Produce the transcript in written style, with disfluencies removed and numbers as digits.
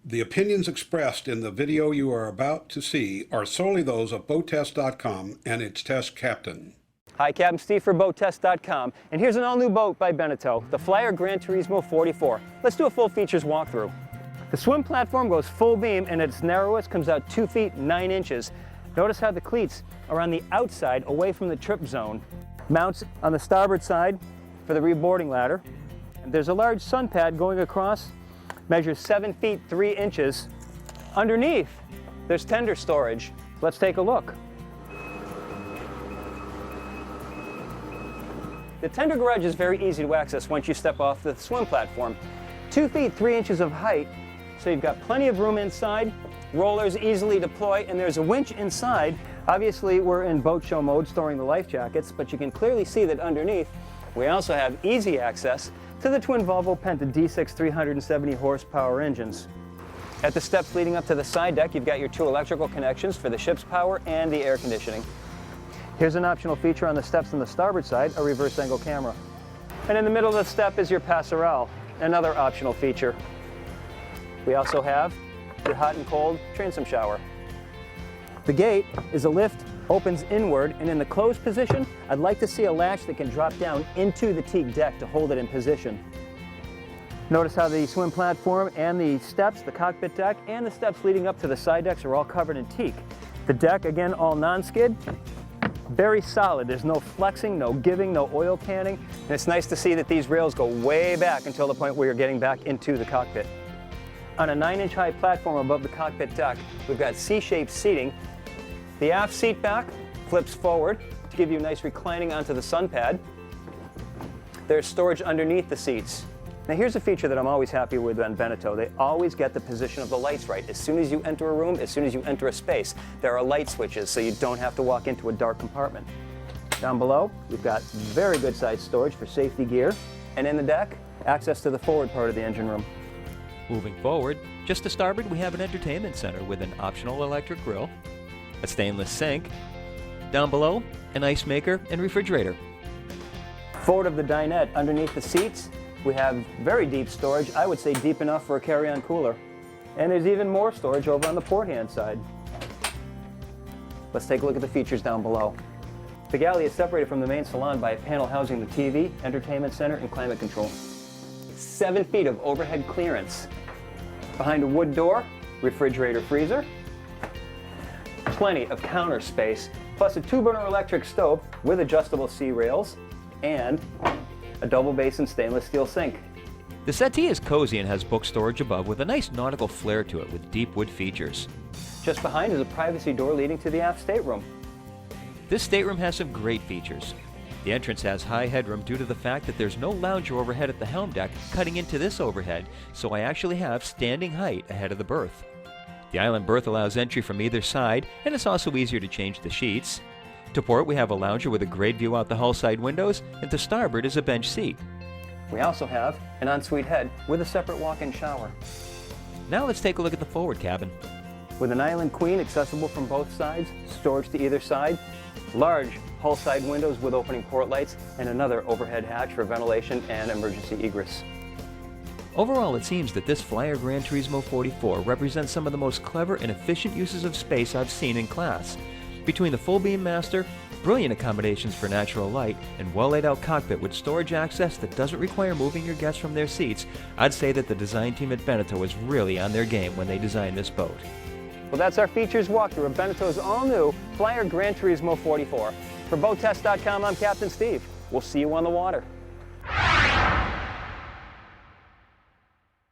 The opinions expressed in the video you are about to see are solely those of BoatTest.com and its test captain. Hi, Captain Steve for BoatTest.com, and here's an all-new boat by Beneteau, the Flyer Gran Turismo 44. Let's do a full features walkthrough. The swim platform goes full beam, and at its narrowest comes out 2 feet 9 inches. Notice how the cleats are on the outside, away from the trip zone. Mounts on the starboard side for the reboarding ladder. And there's a large sun pad going across, measures 7 feet 3 inches. Underneath, there's tender storage. Let's take a look. The tender garage is very easy to access once you step off the swim platform. 2 feet 3 inches of height, so you've got plenty of room inside. Rollers easily deploy, and there's a winch inside. Obviously, we're in boat show mode storing the life jackets, but you can clearly see that underneath, we also have easy access to the twin Volvo Penta D6 370 horsepower engines. At the steps leading up to the side deck, you've got your 2 electrical connections for the ship's power and the air conditioning. Here's an optional feature on the steps on the starboard side, a reverse angle camera. And in the middle of the step is your passerelle, another optional feature. We also have your hot and cold transom shower. The gate is a lift, opens inward, and in the closed position, I'd like to see a latch that can drop down into the teak deck to hold it in position. Notice how the swim platform and the steps, the cockpit deck, and the steps leading up to the side decks are all covered in teak. The deck, again, all non-skid, very solid. There's no flexing, no giving, no oil canning, and it's nice to see that these rails go way back until the point where you're getting back into the cockpit. On a 9-inch high platform above the cockpit deck, we've got C-shaped seating. The aft seat back flips forward to give you a nice reclining onto the sun pad. There's storage underneath the seats. Now here's a feature that I'm always happy with on Beneteau. They always get the position of the lights right. As soon as you enter a room, as soon as you enter a space, there are light switches so you don't have to walk into a dark compartment. Down below, we've got very good sized storage for safety gear. And in the deck, access to the forward part of the engine room. Moving forward, just to starboard we have an entertainment center with an optional electric grill, a stainless sink, down below an ice maker and refrigerator. Forward of the dinette, underneath the seats, we have very deep storage, I would say deep enough for a carry-on cooler. And there's even more storage over on the port-hand side. Let's take a look at the features down below. The galley is separated from the main salon by a panel housing the TV, entertainment center, and climate control. 7 feet of overhead clearance. Behind a wood door, refrigerator freezer. Plenty of counter space, plus a 2-burner electric stove with adjustable C-rails and a double basin stainless steel sink. The settee is cozy and has book storage above with a nice nautical flair to it with deep wood features. Just behind is a privacy door leading to the aft stateroom. This stateroom has some great features. The entrance has high headroom due to the fact that there's no lounger overhead at the helm deck cutting into this overhead, so I actually have standing height ahead of the berth. The island berth allows entry from either side, and it's also easier to change the sheets. To port, we have a lounger with a great view out the hull side windows, and to starboard is a bench seat. We also have an ensuite head with a separate walk-in shower. Now let's take a look at the forward cabin. With an island queen accessible from both sides, storage to either side, large hull side windows with opening port lights, and another overhead hatch for ventilation and emergency egress. Overall, it seems that this Flyer Gran Turismo 44 represents some of the most clever and efficient uses of space I've seen in class. Between the full beam master, brilliant accommodations for natural light, and well laid out cockpit with storage access that doesn't require moving your guests from their seats, I'd say that the design team at Beneteau was really on their game when they designed this boat. Well, that's our features walkthrough of Beneteau's all-new Flyer Gran Turismo 44. For BoatTest.com, I'm Captain Steve. We'll see you on the water.